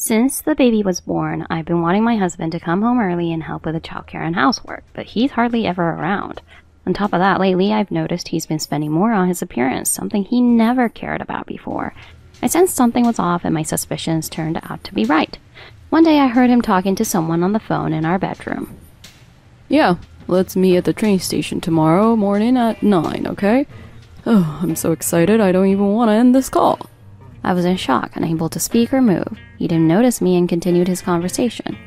Since the baby was born, I've been wanting my husband to come home early and help with the childcare and housework, but he's hardly ever around. On top of that, lately I've noticed he's been spending more on his appearance, something he never cared about before. I sensed something was off and my suspicions turned out to be right. One day I heard him talking to someone on the phone in our bedroom. Yeah, let's meet at the train station tomorrow morning at 9, okay? Oh, I'm so excited I don't even want to end this call. I was in shock, unable to speak or move. He didn't notice me and continued his conversation.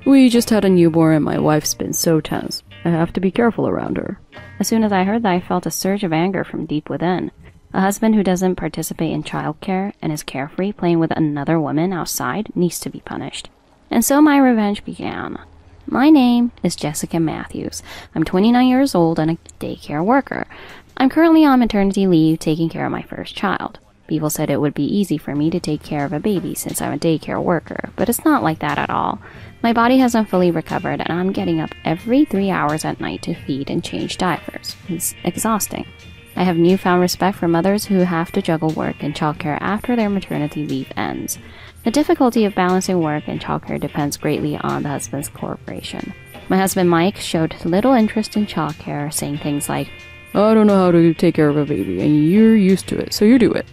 We just had a newborn and my wife's been so tense. I have to be careful around her. As soon as I heard that, I felt a surge of anger from deep within. A husband who doesn't participate in childcare and is carefree playing with another woman outside needs to be punished. And so my revenge began. My name is Jessica Matthews. I'm 29 years old and a daycare worker. I'm currently on maternity leave taking care of my first child. People said it would be easy for me to take care of a baby since I'm a daycare worker, but it's not like that at all. My body hasn't fully recovered and I'm getting up every 3 hours at night to feed and change diapers. It's exhausting. I have newfound respect for mothers who have to juggle work and childcare after their maternity leave ends. The difficulty of balancing work and childcare depends greatly on the husband's cooperation. My husband Mike showed little interest in childcare, saying things like, I don't know how to take care of a baby and you're used to it, so you do it.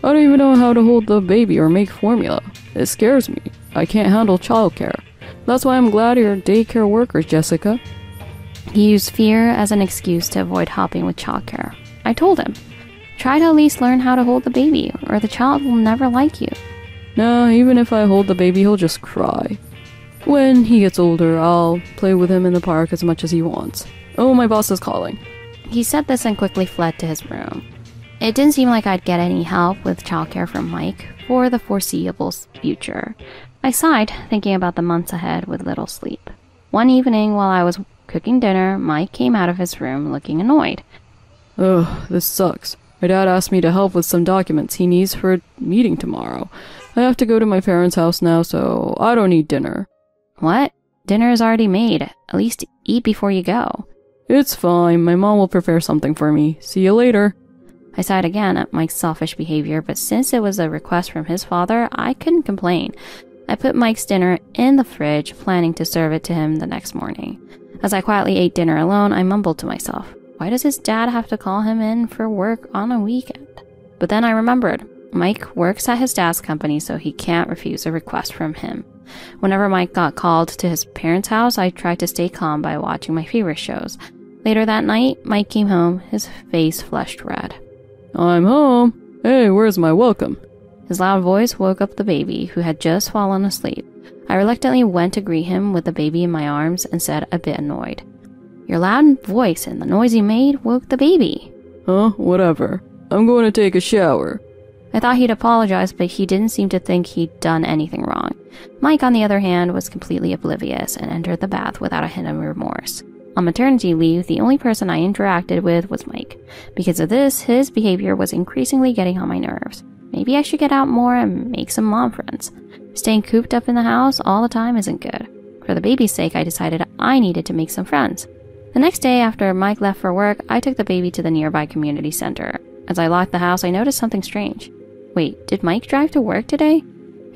I don't even know how to hold the baby or make formula. It scares me. I can't handle childcare. That's why I'm glad you're a daycare worker, Jessica. He used fear as an excuse to avoid helping with childcare. I told him, try to at least learn how to hold the baby, or the child will never like you. No, even if I hold the baby, he'll just cry. When he gets older, I'll play with him in the park as much as he wants. Oh, my boss is calling. He said this and quickly fled to his room. It didn't seem like I'd get any help with childcare from Mike for the foreseeable future. I sighed, thinking about the months ahead with little sleep. One evening, while I was cooking dinner, Mike came out of his room looking annoyed. Ugh, this sucks. My dad asked me to help with some documents he needs for a meeting tomorrow. I have to go to my parents' house now, so I don't need dinner. What? Dinner is already made. At least eat before you go. It's fine. My mom will prepare something for me. See you later. I sighed again at Mike's selfish behavior, but since it was a request from his father, I couldn't complain. I put Mike's dinner in the fridge, planning to serve it to him the next morning. As I quietly ate dinner alone, I mumbled to myself, why does his dad have to call him in for work on a weekend? But then I remembered, Mike works at his dad's company, so he can't refuse a request from him. Whenever Mike got called to his parents' house, I tried to stay calm by watching my favorite shows. Later that night, Mike came home, his face flushed red. I'm home. Hey, where's my welcome? His loud voice woke up the baby, who had just fallen asleep. I reluctantly went to greet him with the baby in my arms and said, a bit annoyed, your loud voice and the noise you made woke the baby. Huh? Whatever. I'm going to take a shower. I thought he'd apologize, but he didn't seem to think he'd done anything wrong. Mike, on the other hand, was completely oblivious and entered the bath without a hint of remorse. On maternity leave, the only person I interacted with was Mike. Because of this, his behavior was increasingly getting on my nerves. Maybe I should get out more and make some mom friends. Staying cooped up in the house all the time isn't good. For the baby's sake, I decided I needed to make some friends. The next day, after Mike left for work, I took the baby to the nearby community center. As I locked the house, I noticed something strange. Wait, did Mike drive to work today?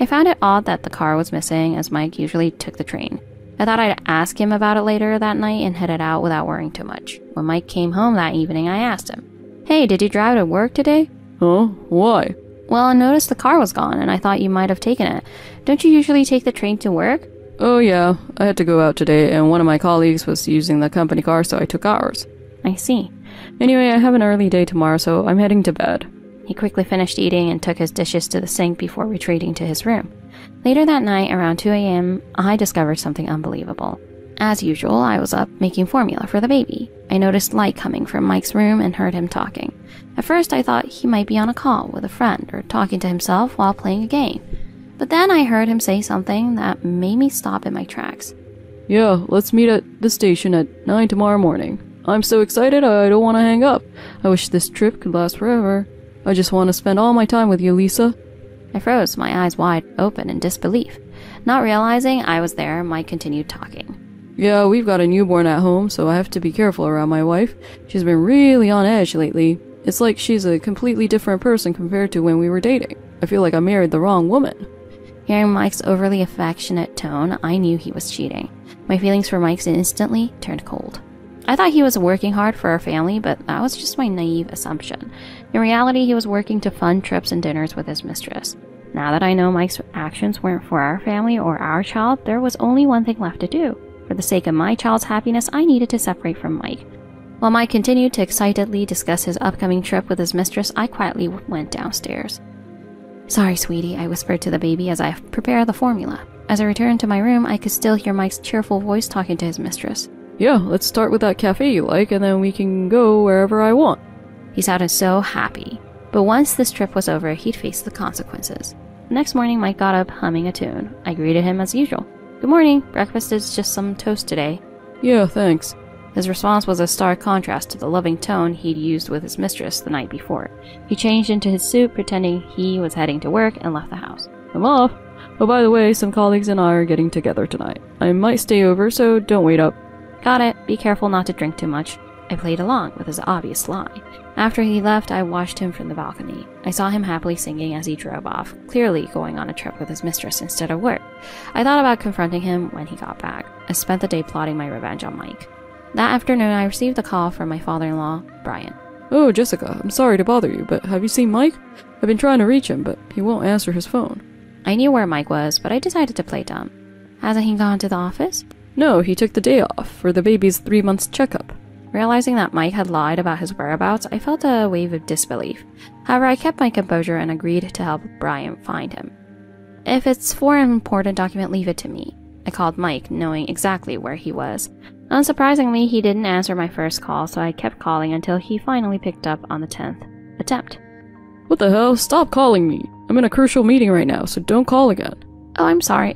I found it odd that the car was missing, as Mike usually took the train. I thought I'd ask him about it later that night and headed out without worrying too much. When Mike came home that evening, I asked him, hey, did you drive to work today? Huh? Why? Well, I noticed the car was gone and I thought you might have taken it. Don't you usually take the train to work? Oh yeah, I had to go out today and one of my colleagues was using the company car, so I took ours. I see. Anyway, I have an early day tomorrow, so I'm heading to bed. He quickly finished eating and took his dishes to the sink before retreating to his room. Later that night, around 2 a.m., I discovered something unbelievable. As usual, I was up making formula for the baby. I noticed light coming from Mike's room and heard him talking. At first, I thought he might be on a call with a friend or talking to himself while playing a game. But then I heard him say something that made me stop in my tracks. Yeah, let's meet at the station at 9 tomorrow morning. I'm so excited I don't want to hang up. I wish this trip could last forever. I just want to spend all my time with you, Lisa. I froze, my eyes wide open in disbelief. Not realizing I was there, Mike continued talking. Yeah, we've got a newborn at home, so I have to be careful around my wife. She's been really on edge lately. It's like she's a completely different person compared to when we were dating. I feel like I married the wrong woman. Hearing Mike's overly affectionate tone, I knew he was cheating. My feelings for Mike instantly turned cold. I thought he was working hard for our family, but that was just my naive assumption. In reality, he was working to fund trips and dinners with his mistress. Now that I know Mike's actions weren't for our family or our child, there was only one thing left to do. For the sake of my child's happiness, I needed to separate from Mike. While Mike continued to excitedly discuss his upcoming trip with his mistress, I quietly went downstairs. "Sorry, sweetie," I whispered to the baby as I prepared the formula. As I returned to my room, I could still hear Mike's cheerful voice talking to his mistress. "Yeah, let's start with that cafe you like, and then we can go wherever I want." He sounded so happy. But once this trip was over, he'd face the consequences. The next morning, Mike got up humming a tune. I greeted him as usual. "Good morning. Breakfast is just some toast today." "Yeah, thanks." His response was a stark contrast to the loving tone he'd used with his mistress the night before. He changed into his suit, pretending he was heading to work, and left the house. "I'm off. Oh, by the way, some colleagues and I are getting together tonight. I might stay over, so don't wait up." "Got it. Be careful not to drink too much." I played along with his obvious lie. After he left, I watched him from the balcony. I saw him happily singing as he drove off, clearly going on a trip with his mistress instead of work. I thought about confronting him when he got back. I spent the day plotting my revenge on Mike. That afternoon, I received a call from my father-in-law, Brian. "Oh, Jessica, I'm sorry to bother you, but have you seen Mike? I've been trying to reach him, but he won't answer his phone." I knew where Mike was, but I decided to play dumb. "Hasn't he gone to the office?" "No, he took the day off for the baby's 3-month checkup." Realizing that Mike had lied about his whereabouts, I felt a wave of disbelief. However, I kept my composure and agreed to help Brian find him. "If it's for an important document, leave it to me." I called Mike, knowing exactly where he was. Unsurprisingly, he didn't answer my first call, so I kept calling until he finally picked up on the 10th attempt. "What the hell? Stop calling me. I'm in a crucial meeting right now, so don't call again." "Oh, I'm sorry.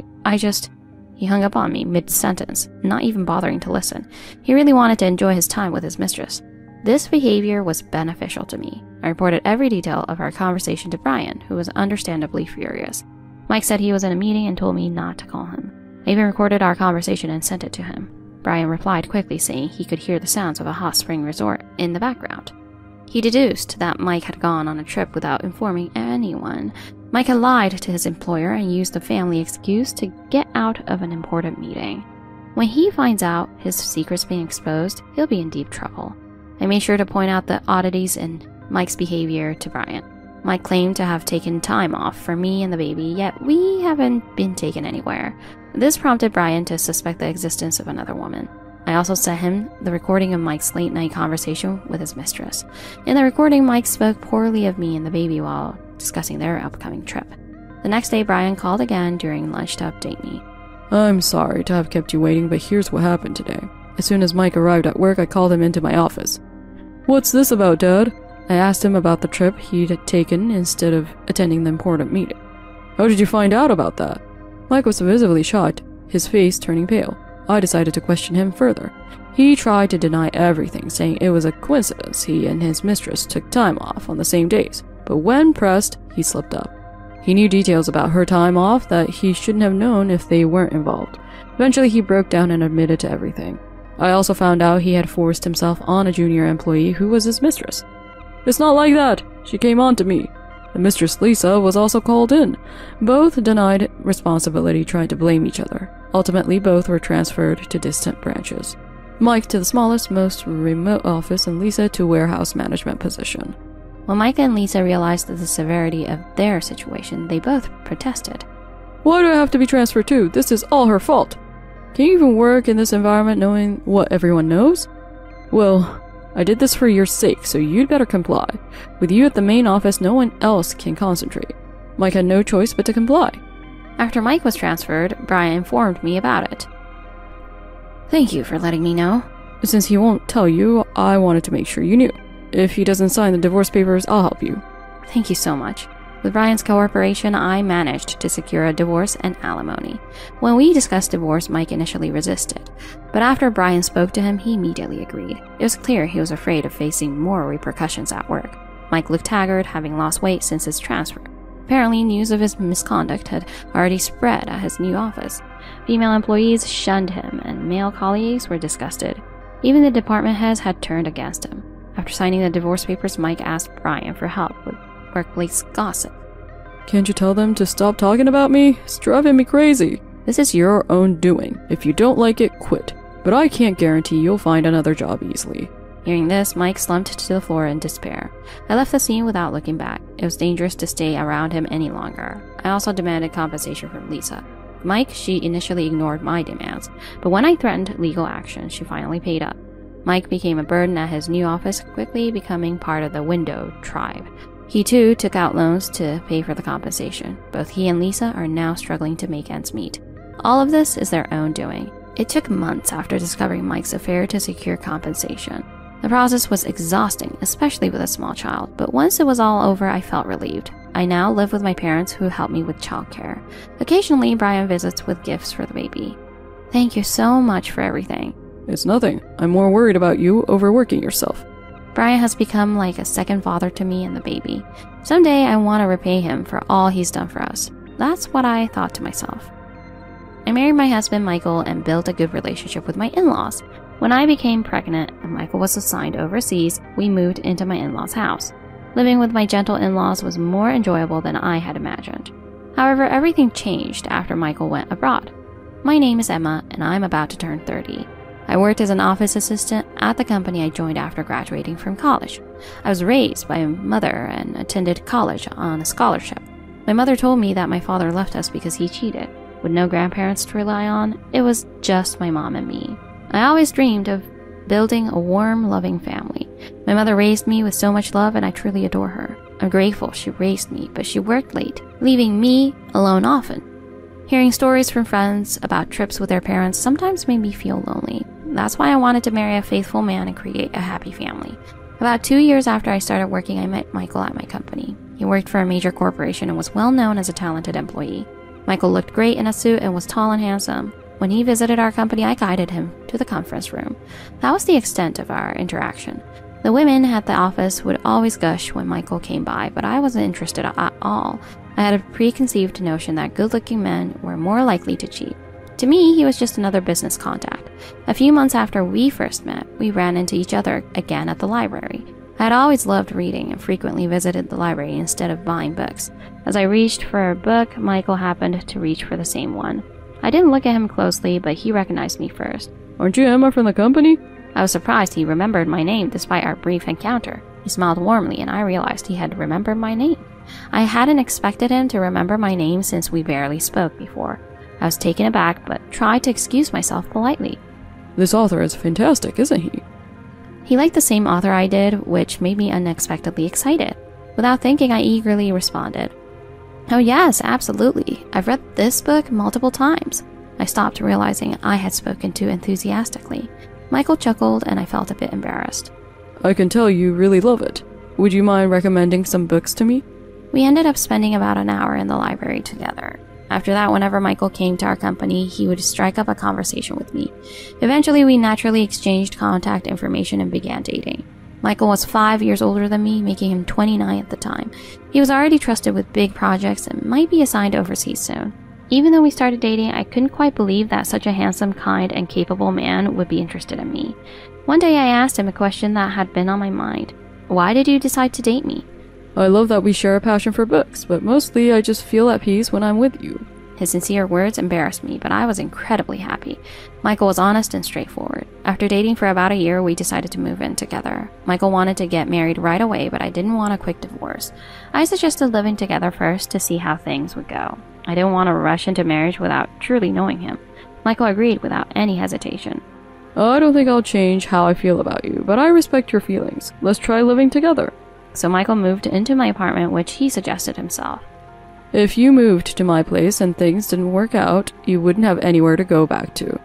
He hung up on me mid-sentence, not even bothering to listen. He really wanted to enjoy his time with his mistress. This behavior was beneficial to me. I reported every detail of our conversation to Brian, who was understandably furious. Mike said he was in a meeting and told me not to call him. I even recorded our conversation and sent it to him. Brian replied quickly, saying he could hear the sounds of a hot spring resort in the background. He deduced that Mike had gone on a trip without informing anyone. Mike had lied to his employer and used the family excuse to get out of an important meeting. When he finds out his secret's being exposed, he'll be in deep trouble. I made sure to point out the oddities in Mike's behavior to Brian. Mike claimed to have taken time off for me and the baby, yet we haven't been taken anywhere. This prompted Brian to suspect the existence of another woman. I also sent him the recording of Mike's late-night conversation with his mistress. In the recording, Mike spoke poorly of me and the baby while discussing their upcoming trip. The next day, Brian called again during lunch to update me. "I'm sorry to have kept you waiting, but here's what happened today. As soon as Mike arrived at work, I called him into my office." "What's this about, Dad?" I asked him about the trip he'd taken instead of attending the important meeting. "How did you find out about that?" Mike was visibly shocked, his face turning pale. I decided to question him further. He tried to deny everything, saying it was a coincidence he and his mistress took time off on the same days. But when pressed, he slipped up. He knew details about her time off that he shouldn't have known if they weren't involved. Eventually, he broke down and admitted to everything. I also found out he had forced himself on a junior employee who was his mistress. "It's not like that. She came on to me." The mistress, Lisa, was also called in. Both denied responsibility, trying to blame each other. Ultimately, both were transferred to distant branches. Mike to the smallest, most remote office, and Lisa to warehouse management position. When Mike and Lisa realized the severity of their situation, they both protested. "Why do I have to be transferred too? This is all her fault. Can you even work in this environment knowing what everyone knows?" "Well, I did this for your sake, so you'd better comply. With you at the main office, no one else can concentrate." Mike had no choice but to comply. After Mike was transferred, Brian informed me about it. "Thank you for letting me know." "Since he won't tell you, I wanted to make sure you knew. If he doesn't sign the divorce papers, I'll help you." "Thank you so much." With Brian's cooperation, I managed to secure a divorce and alimony. When we discussed divorce, Mike initially resisted, but after Brian spoke to him, he immediately agreed. It was clear he was afraid of facing more repercussions at work. Mike looked haggard, having lost weight since his transfer. Apparently, news of his misconduct had already spread at his new office. Female employees shunned him, and male colleagues were disgusted. Even the department heads had turned against him. After signing the divorce papers, Mike asked Brian for help with workplace gossip. Can't you tell them to stop talking about me? It's driving me crazy. This is your own doing. If you don't like it, quit. But I can't guarantee you'll find another job easily. Hearing this, Mike slumped to the floor in despair. I left the scene without looking back. It was dangerous to stay around him any longer. I also demanded compensation from Lisa. Mike, she initially ignored my demands, but when I threatened legal action, she finally paid up. Mike became a burden at his new office, quickly becoming part of the Window tribe. He too took out loans to pay for the compensation. Both he and Lisa are now struggling to make ends meet. All of this is their own doing. It took months after discovering Mike's affair to secure compensation. The process was exhausting, especially with a small child, but once it was all over, I felt relieved. I now live with my parents who help me with childcare. Occasionally, Brian visits with gifts for the baby. Thank you so much for everything. It's nothing. I'm more worried about you overworking yourself. Brian has become like a second father to me and the baby. Someday I want to repay him for all he's done for us. That's what I thought to myself. I married my husband Michael and built a good relationship with my in-laws. When I became pregnant and Michael was assigned overseas, we moved into my in-laws' house. Living with my gentle in-laws was more enjoyable than I had imagined. However, everything changed after Michael went abroad. My name is Emma, and I'm about to turn 30. I worked as an office assistant at the company I joined after graduating from college. I was raised by a mother and attended college on a scholarship. My mother told me that my father left us because he cheated. With no grandparents to rely on, it was just my mom and me. I always dreamed of building a warm, loving family. My mother raised me with so much love, and I truly adore her. I'm grateful she raised me, but she worked late, leaving me alone often. Hearing stories from friends about trips with their parents sometimes made me feel lonely. That's why I wanted to marry a faithful man and create a happy family. About 2 years after I started working, I met Michael at my company. He worked for a major corporation and was well known as a talented employee. Michael looked great in a suit and was tall and handsome. When he visited our company, I guided him to the conference room. That was the extent of our interaction. The women at the office would always gush when Michael came by, but I wasn't interested at all. I had a preconceived notion that good-looking men were more likely to cheat. To me, he was just another business contact. A few months after we first met, we ran into each other again at the library. I had always loved reading and frequently visited the library instead of buying books. As I reached for a book, Michael happened to reach for the same one. I didn't look at him closely, but he recognized me first. Aren't you Emma from the company? I was surprised he remembered my name despite our brief encounter. He smiled warmly, and I realized he had remembered my name. I hadn't expected him to remember my name since we barely spoke before. I was taken aback, but tried to excuse myself politely. This author is fantastic, isn't he? He liked the same author I did, which made me unexpectedly excited. Without thinking, I eagerly responded, "Oh yes, absolutely. I've read this book multiple times." I stopped, realizing I had spoken too enthusiastically. Michael chuckled, and I felt a bit embarrassed. I can tell you really love it. Would you mind recommending some books to me? We ended up spending about an hour in the library together. After that, whenever Michael came to our company, he would strike up a conversation with me. Eventually, we naturally exchanged contact information and began dating. Michael was 5 years older than me, making him 29 at the time. He was already trusted with big projects and might be assigned overseas soon. Even though we started dating, I couldn't quite believe that such a handsome, kind, and capable man would be interested in me. One day I asked him a question that had been on my mind. Why did you decide to date me? I love that we share a passion for books, but mostly I just feel at peace when I'm with you. His sincere words embarrassed me, but I was incredibly happy. Michael was honest and straightforward. After dating for about a year, we decided to move in together. Michael wanted to get married right away, but I didn't want a quick divorce. I suggested living together first to see how things would go. I didn't want to rush into marriage without truly knowing him. Michael agreed without any hesitation. I don't think I'll change how I feel about you, but I respect your feelings. Let's try living together. So Michael moved into my apartment, which he suggested himself. If you moved to my place and things didn't work out, you wouldn't have anywhere to go back to.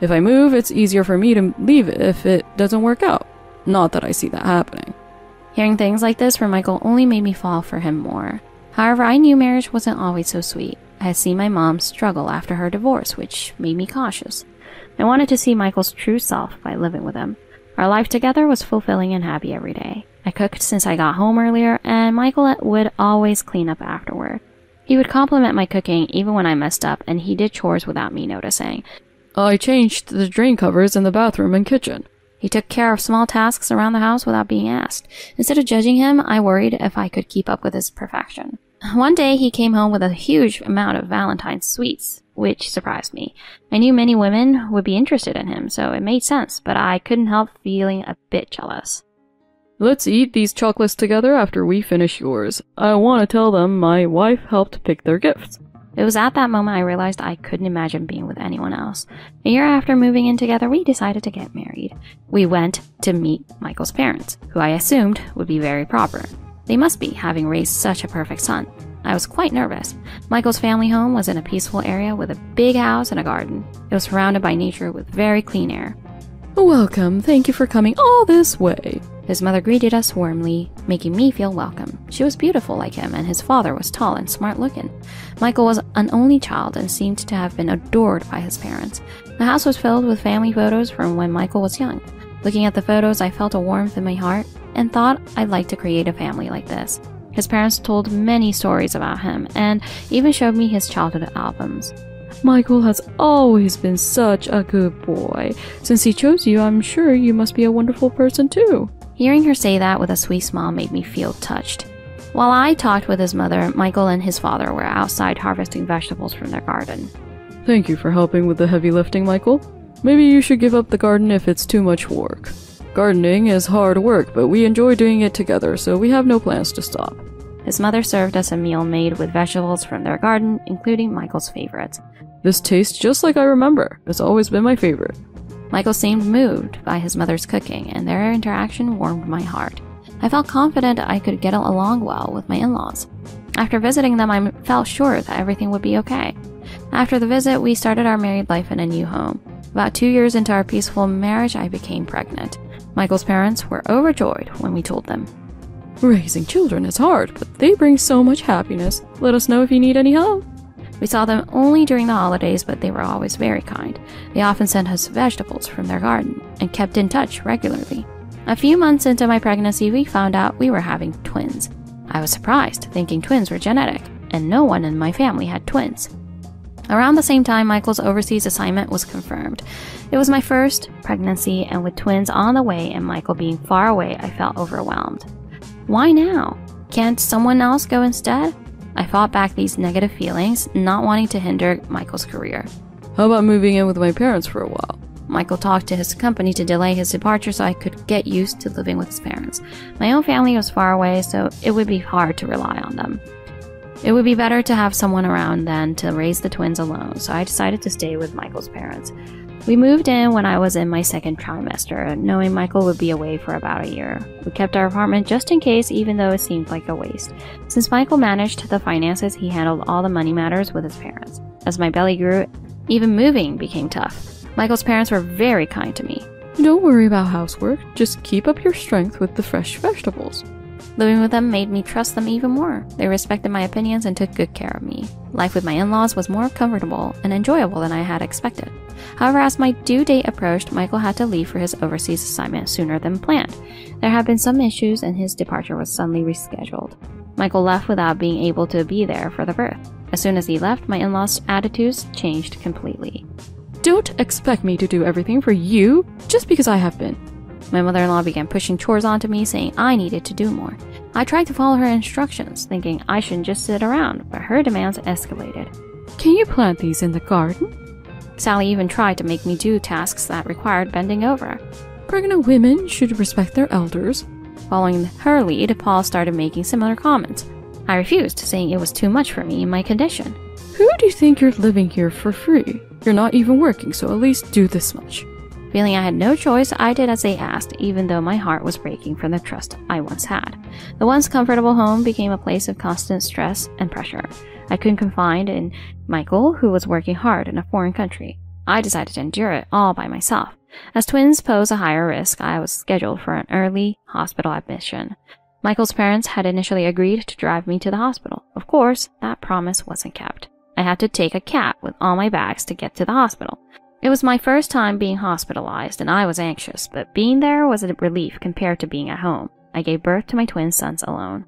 If I move, it's easier for me to leave if it doesn't work out. Not that I see that happening. Hearing things like this from Michael only made me fall for him more. However, I knew marriage wasn't always so sweet. I had seen my mom struggle after her divorce, which made me cautious. I wanted to see Michael's true self by living with him. Our life together was fulfilling and happy every day. I cooked since I got home earlier, and Michael would always clean up afterward. He would compliment my cooking even when I messed up, and he did chores without me noticing. I changed the drain covers in the bathroom and kitchen. He took care of small tasks around the house without being asked. Instead of judging him, I worried if I could keep up with his perfection. One day he came home with a huge amount of Valentine's sweets, which surprised me. I knew many women would be interested in him, so it made sense, but I couldn't help feeling a bit jealous. Let's eat these chocolates together after we finish yours. I want to tell them my wife helped pick their gifts. It was at that moment I realized I couldn't imagine being with anyone else. A year after moving in together, we decided to get married. We went to meet Michael's parents, who I assumed would be very proper. They must be, having raised such a perfect son. I was quite nervous. Michael's family home was in a peaceful area with a big house and a garden. It was surrounded by nature with very clean air. Welcome, thank you for coming all this way. His mother greeted us warmly, making me feel welcome. She was beautiful like him, and his father was tall and smart-looking. Michael was an only child and seemed to have been adored by his parents. The house was filled with family photos from when Michael was young. Looking at the photos, I felt a warmth in my heart and thought I'd like to create a family like this. His parents told many stories about him and even showed me his childhood albums. Michael has always been such a good boy. Since he chose you, I'm sure you must be a wonderful person too. Hearing her say that with a sweet smile made me feel touched. While I talked with his mother, Michael and his father were outside harvesting vegetables from their garden. Thank you for helping with the heavy lifting, Michael. Maybe you should give up the garden if it's too much work. Gardening is hard work, but we enjoy doing it together, so we have no plans to stop. His mother served us a meal made with vegetables from their garden, including Michael's favorites. This tastes just like I remember. It's always been my favorite. Michael seemed moved by his mother's cooking, and their interaction warmed my heart. I felt confident I could get along well with my in-laws. After visiting them, I felt sure that everything would be okay. After the visit, we started our married life in a new home. About 2 years into our peaceful marriage, I became pregnant. Michael's parents were overjoyed when we told them. Raising children is hard, but they bring so much happiness. Let us know if you need any help. We saw them only during the holidays, but they were always very kind. They often sent us vegetables from their garden and kept in touch regularly. A few months into my pregnancy, we found out we were having twins. I was surprised, thinking twins were genetic, and no one in my family had twins. Around the same time, Michael's overseas assignment was confirmed. It was my first pregnancy, and with twins on the way and Michael being far away, I felt overwhelmed. Why now? Can't someone else go instead? I fought back these negative feelings, not wanting to hinder Michael's career. How about moving in with my parents for a while? Michael talked to his company to delay his departure so I could get used to living with his parents. My own family was far away, so it would be hard to rely on them. It would be better to have someone around than to raise the twins alone, so I decided to stay with Michael's parents. We moved in when I was in my second trimester, knowing Michael would be away for about a year. We kept our apartment just in case, even though it seemed like a waste. Since Michael managed the finances, he handled all the money matters with his parents. As my belly grew, even moving became tough. Michael's parents were very kind to me. Don't worry about housework, just keep up your strength with the fresh vegetables. Living with them made me trust them even more. They respected my opinions and took good care of me. Life with my in-laws was more comfortable and enjoyable than I had expected. However, as my due date approached, Michael had to leave for his overseas assignment sooner than planned. There had been some issues and his departure was suddenly rescheduled. Michael left without being able to be there for the birth. As soon as he left, my in-laws' attitudes changed completely. Don't expect me to do everything for you just because I have been. My mother-in-law began pushing chores onto me, saying I needed to do more. I tried to follow her instructions, thinking I shouldn't just sit around, but her demands escalated. Can you plant these in the garden? Sally even tried to make me do tasks that required bending over. Pregnant women should respect their elders. Following her lead, Paul started making similar comments. I refused, saying it was too much for me in my condition. Who do you think you're living here for free? You're not even working, so at least do this much. Feeling I had no choice, I did as they asked, even though my heart was breaking from the trust I once had. The once comfortable home became a place of constant stress and pressure. I couldn't confide in Michael, who was working hard in a foreign country. I decided to endure it all by myself. As twins pose a higher risk, I was scheduled for an early hospital admission. Michael's parents had initially agreed to drive me to the hospital. Of course, that promise wasn't kept. I had to take a cab with all my bags to get to the hospital. It was my first time being hospitalized, and I was anxious, but being there was a relief compared to being at home. I gave birth to my twin sons alone.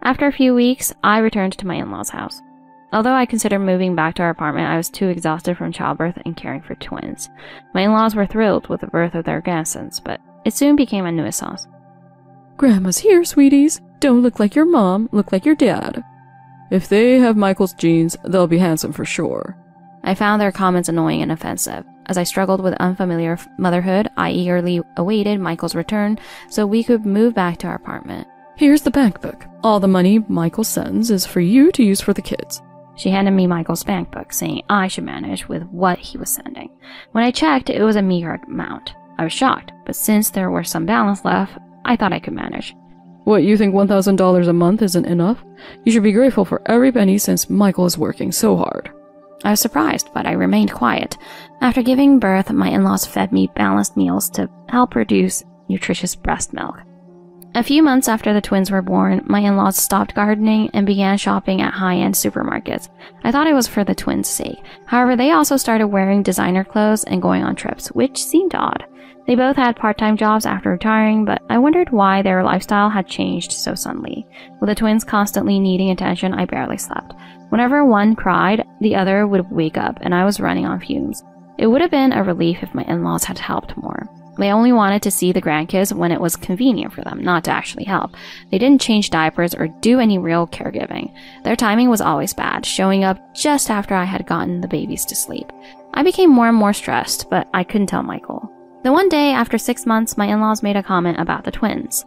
After a few weeks, I returned to my in-laws' house. Although I considered moving back to our apartment, I was too exhausted from childbirth and caring for twins. My in-laws were thrilled with the birth of their grandsons, but it soon became a nuisance. Grandma's here, sweeties. Don't look like your mom, look like your dad. If they have Michael's genes, they'll be handsome for sure. I found their comments annoying and offensive. As I struggled with unfamiliar motherhood, I eagerly awaited Michael's return so we could move back to our apartment. Here's the bank book. All the money Michael sends is for you to use for the kids. She handed me Michael's bank book, saying I should manage with what he was sending. When I checked, it was a meager amount. I was shocked, but since there were some balance left, I thought I could manage. What, you think $1,000 a month isn't enough? You should be grateful for every penny since Michael is working so hard. I was surprised, but I remained quiet. After giving birth, my in-laws fed me balanced meals to help produce nutritious breast milk. A few months after the twins were born, my in-laws stopped gardening and began shopping at high-end supermarkets. I thought it was for the twins' sake. However, they also started wearing designer clothes and going on trips, which seemed odd. They both had part-time jobs after retiring, but I wondered why their lifestyle had changed so suddenly. With the twins constantly needing attention, I barely slept. Whenever one cried, the other would wake up, and I was running on fumes. It would have been a relief if my in-laws had helped more. They only wanted to see the grandkids when it was convenient for them, not to actually help. They didn't change diapers or do any real caregiving. Their timing was always bad, showing up just after I had gotten the babies to sleep. I became more and more stressed, but I couldn't tell Michael. Then one day, after 6 months, my in-laws made a comment about the twins.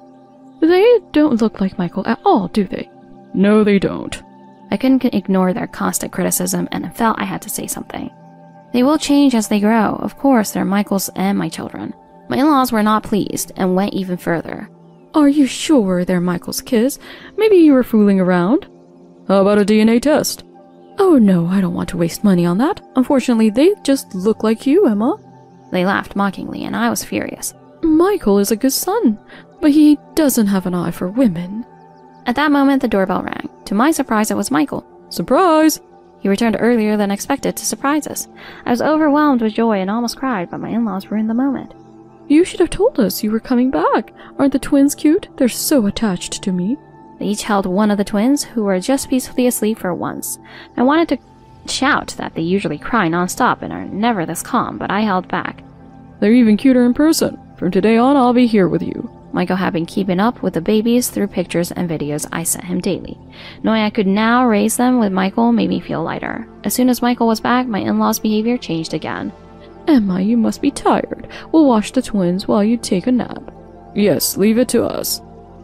They don't look like Michael at all, do they? No, they don't. I couldn't ignore their constant criticism and felt I had to say something. They will change as they grow. Of course, they're Michael's and my children. My in-laws were not pleased and went even further. Are you sure they're Michael's kids? Maybe you were fooling around? How about a DNA test? Oh no, I don't want to waste money on that. Unfortunately, they just look like you, Emma. They laughed mockingly, and I was furious. Michael is a good son, but he doesn't have an eye for women. At that moment, the doorbell rang. To my surprise, it was Michael. Surprise! He returned earlier than expected to surprise us. I was overwhelmed with joy and almost cried, but my in-laws ruined the moment. You should have told us you were coming back. Aren't the twins cute? They're so attached to me. They each held one of the twins, who were just peacefully asleep for once. I wanted to shout that they usually cry nonstop and are never this calm, but I held back. They're even cuter in person. From today on, I'll be here with you. Michael had been keeping up with the babies through pictures and videos I sent him daily. Knowing I could now raise them with Michael made me feel lighter. As soon as Michael was back, my in-laws' behavior changed again. Emma, you must be tired. We'll watch the twins while you take a nap. Yes, leave it to us.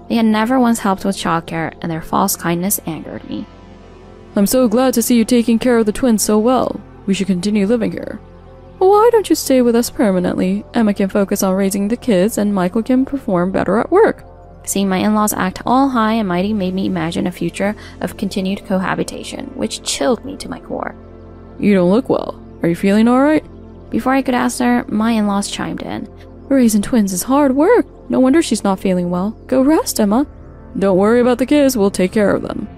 They had never once helped with childcare, and their false kindness angered me. I'm so glad to see you taking care of the twins so well. We should continue living here. Why don't you stay with us permanently? Emma can focus on raising the kids, and Michael can perform better at work. Seeing my in-laws act all high and mighty made me imagine a future of continued cohabitation, which chilled me to my core. You don't look well. Are you feeling alright? Before I could answer, my in-laws chimed in. Raising twins is hard work. No wonder she's not feeling well. Go rest, Emma. Don't worry about the kids. We'll take care of them.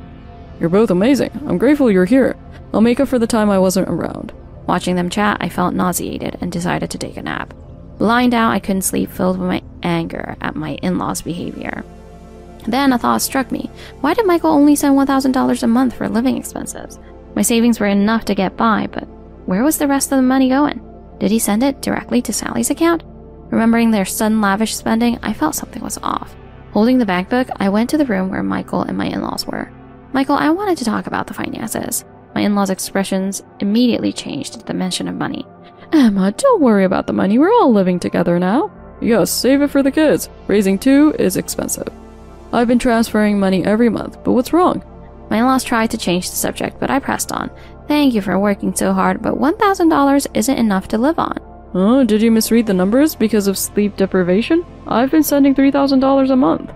You're both amazing. I'm grateful you're here. I'll make up for the time I wasn't around. Watching them chat, I felt nauseated and decided to take a nap. Lying down, I couldn't sleep, filled with my anger at my in-laws' behavior. Then a thought struck me. Why did Michael only send $1,000 a month for living expenses? My savings were enough to get by, but where was the rest of the money going? Did he send it directly to Sally's account? Remembering their sudden lavish spending, I felt something was off. Holding the bank book, I went to the room where Michael and my in-laws were. Michael, I wanted to talk about the finances. My in-laws' expressions immediately changed at the mention of money. Emma, don't worry about the money. We're all living together now. Yes, save it for the kids. Raising two is expensive. I've been transferring money every month, but what's wrong? My in-laws tried to change the subject, but I pressed on. Thank you for working so hard, but $1,000 isn't enough to live on. Oh, did you misread the numbers because of sleep deprivation? I've been sending $3,000 a month.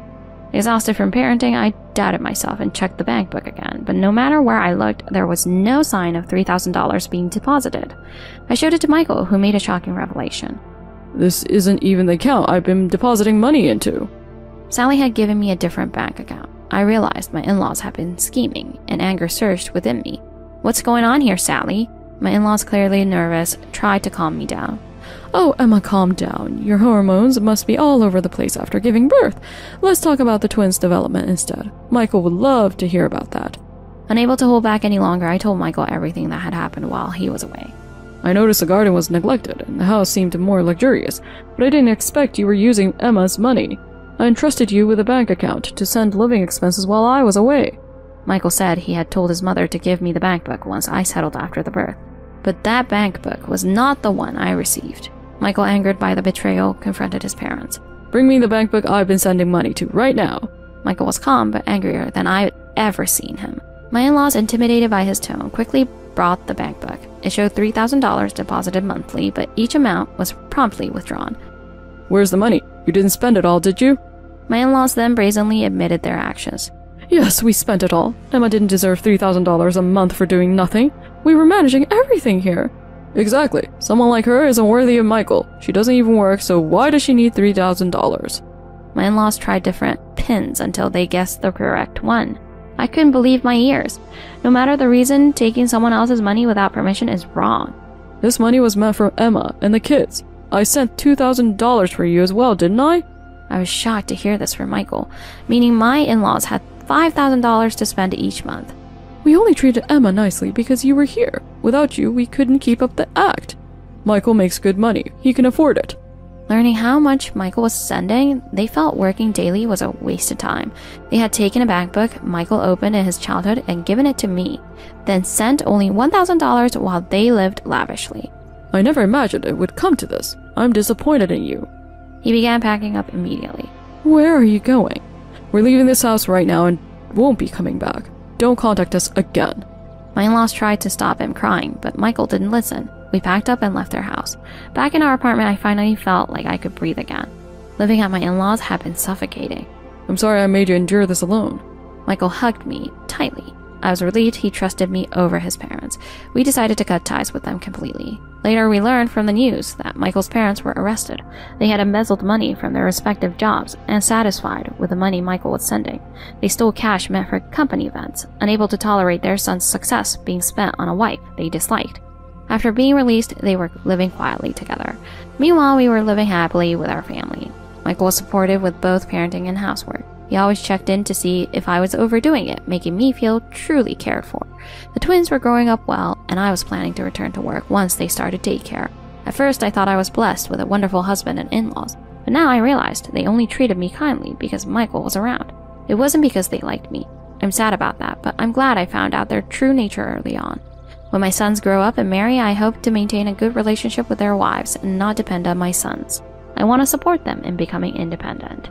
Exhausted from parenting, I doubted myself and checked the bank book again, but no matter where I looked, there was no sign of $3,000 being deposited. I showed it to Michael, who made a shocking revelation. This isn't even the account I've been depositing money into. Sally had given me a different bank account. I realized my in-laws had been scheming, and anger surged within me. What's going on here, Sally? My in-laws, clearly nervous, tried to calm me down. Oh, Emma, calm down. Your hormones must be all over the place after giving birth. Let's talk about the twins' development instead. Michael would love to hear about that. Unable to hold back any longer, I told Michael everything that had happened while he was away. I noticed the garden was neglected, and the house seemed more luxurious, but I didn't expect you were using Emma's money. I entrusted you with a bank account to send living expenses while I was away. Michael said he had told his mother to give me the bank book once I settled after the birth. But that bank book was not the one I received. Michael, angered by the betrayal, confronted his parents. Bring me the bank book I've been sending money to right now. Michael was calm but angrier than I had ever seen him. My in-laws, intimidated by his tone, quickly brought the bank book. It showed $3,000 deposited monthly, but each amount was promptly withdrawn. Where's the money? You didn't spend it all, did you? My in-laws then brazenly admitted their actions. Yes, we spent it all. Emma didn't deserve $3,000 a month for doing nothing. We were managing everything here. Exactly. Someone like her isn't worthy of Michael. She doesn't even work, so why does she need $3,000? My in-laws tried different pins until they guessed the correct one. I couldn't believe my ears. No matter the reason, taking someone else's money without permission is wrong. This money was meant for Emma and the kids. I sent $2,000 for you as well, didn't I? I was shocked to hear this from Michael, meaning my in-laws had $5,000 to spend each month. We only treated Emma nicely because you were here. Without you, we couldn't keep up the act. Michael makes good money. He can afford it. Learning how much Michael was sending, they felt working daily was a waste of time. They had taken a bank book Michael opened in his childhood and given it to me, then sent only $1,000 while they lived lavishly. I never imagined it would come to this. I'm disappointed in you. He began packing up immediately. Where are you going? We're leaving this house right now and won't be coming back. Don't contact us again. My in-laws tried to stop him crying, but Michael didn't listen. We packed up and left their house. Back in our apartment, I finally felt like I could breathe again. Living at my in-laws had been suffocating. I'm sorry I made you endure this alone. Michael hugged me tightly. I was relieved he trusted me over his parents. We decided to cut ties with them completely. Later, we learned from the news that Michael's parents were arrested. They had embezzled money from their respective jobs and satisfied with the money Michael was sending. They stole cash meant for company events, unable to tolerate their son's success being spent on a wife they disliked. After being released, they were living quietly together. Meanwhile, we were living happily with our family. Michael was supportive with both parenting and housework. He always checked in to see if I was overdoing it, making me feel truly cared for. The twins were growing up well, and I was planning to return to work once they started daycare. At first, I thought I was blessed with a wonderful husband and in-laws, but now I realized they only treated me kindly because Michael was around. It wasn't because they liked me. I'm sad about that, but I'm glad I found out their true nature early on. When my sons grow up and marry, I hope to maintain a good relationship with their wives and not depend on my sons. I want to support them in becoming independent.